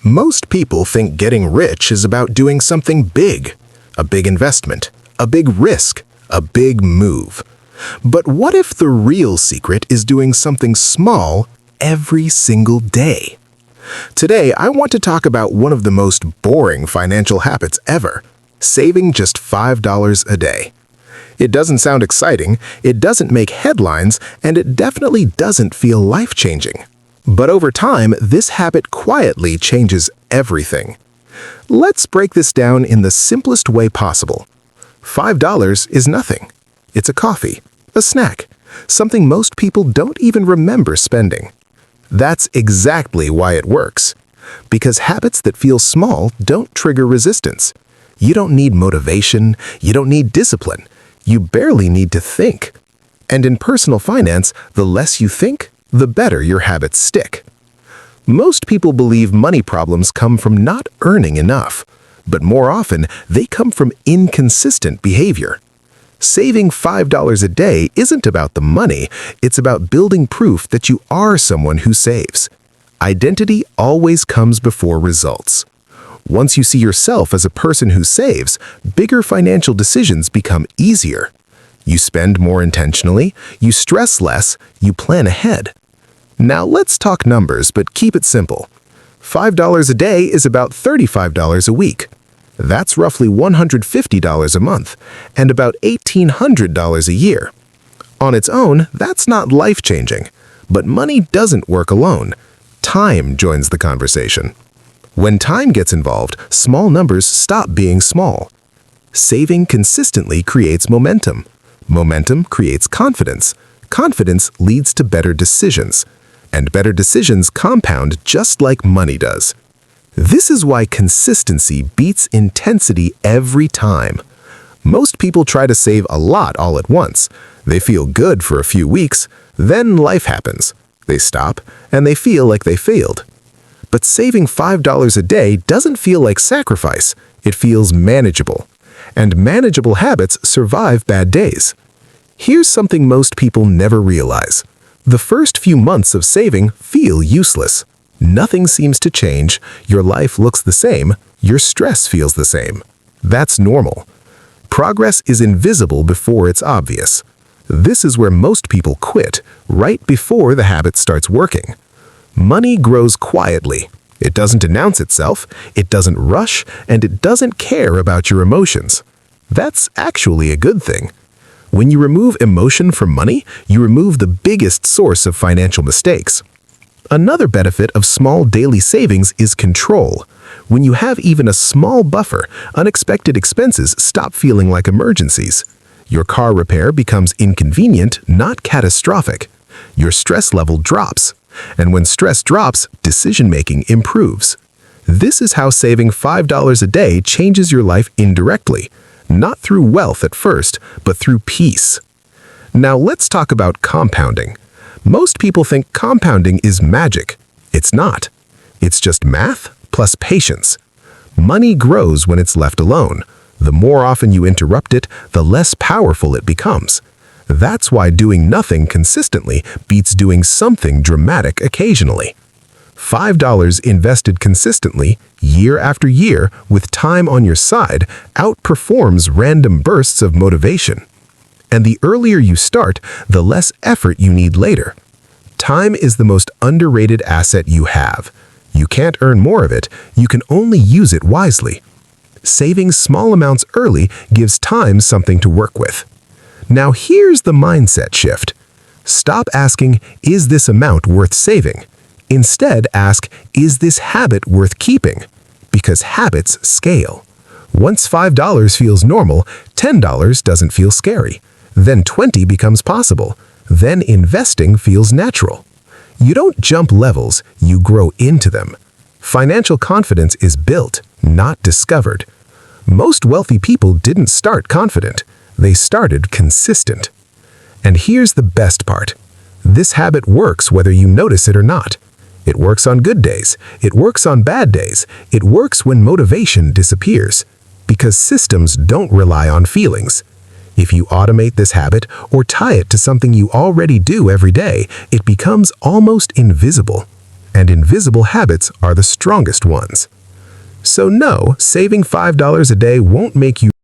Most people think getting rich is about doing something big, a big investment, a big risk, a big move. But what if the real secret is doing something small every single day? Today, I want to talk about one of the most boring financial habits ever, saving just $5 a day. It doesn't sound exciting, it doesn't make headlines, and it definitely doesn't feel life-changing. But over time, this habit quietly changes everything. Let's break this down in the simplest way possible. $5 is nothing. It's a coffee, a snack, something most people don't even remember spending. That's exactly why it works. Because habits that feel small don't trigger resistance. You don't need motivation, you don't need discipline, you barely need to think. And in personal finance, the less you think, the better your habits stick. Most people believe money problems come from not earning enough, but more often they come from inconsistent behavior. Saving $5 a day isn't about the money, it's about building proof that you are someone who saves. Identity always comes before results. Once you see yourself as a person who saves, bigger financial decisions become easier. You spend more intentionally, you stress less, you plan ahead. Now let's talk numbers, but keep it simple. $5 a day is about $35 a week. That's roughly $150 a month, and about $1,800 a year. On its own, that's not life-changing, but money doesn't work alone. Time joins the conversation. When time gets involved, small numbers stop being small. Saving consistently creates momentum. Momentum creates confidence. Confidence leads to better decisions. And better decisions compound just like money does. This is why consistency beats intensity every time. Most people try to save a lot all at once. They feel good for a few weeks, then life happens. They stop, and they feel like they failed. But saving $5 a day doesn't feel like sacrifice. It feels manageable. And manageable habits survive bad days. Here's something most people never realize. The first few months of saving feel useless. Nothing seems to change, your life looks the same, your stress feels the same. That's normal. Progress is invisible before it's obvious. This is where most people quit, right before the habit starts working. Money grows quietly. It doesn't announce itself, it doesn't rush, and it doesn't care about your emotions. That's actually a good thing. When you remove emotion from money, you remove the biggest source of financial mistakes. Another benefit of small daily savings is control. When you have even a small buffer, unexpected expenses stop feeling like emergencies. Your car repair becomes inconvenient, not catastrophic. Your stress level drops. And when stress drops, decision-making improves. This is how saving $5 a day changes your life indirectly. Not through wealth at first, but through peace. Now let's talk about compounding. Most people think compounding is magic. It's not. It's just math plus patience. Money grows when it's left alone. The more often you interrupt it, the less powerful it becomes. That's why doing nothing consistently beats doing something dramatic occasionally. $5 invested consistently, year after year, with time on your side, outperforms random bursts of motivation. And the earlier you start, the less effort you need later. Time is the most underrated asset you have. You can't earn more of it, you can only use it wisely. Saving small amounts early gives time something to work with. Now here's the mindset shift. Stop asking, is this amount worth saving? Instead, ask, is this habit worth keeping? Because habits scale. Once $5 feels normal, $10 doesn't feel scary. Then $20 becomes possible. Then investing feels natural. You don't jump levels, you grow into them. Financial confidence is built, not discovered. Most wealthy people didn't start confident. They started consistent. And here's the best part. This habit works whether you notice it or not. It works on good days. It works on bad days. It works when motivation disappears. Because systems don't rely on feelings. If you automate this habit or tie it to something you already do every day, it becomes almost invisible. and invisible habits are the strongest ones. So no, saving $5 a day won't make you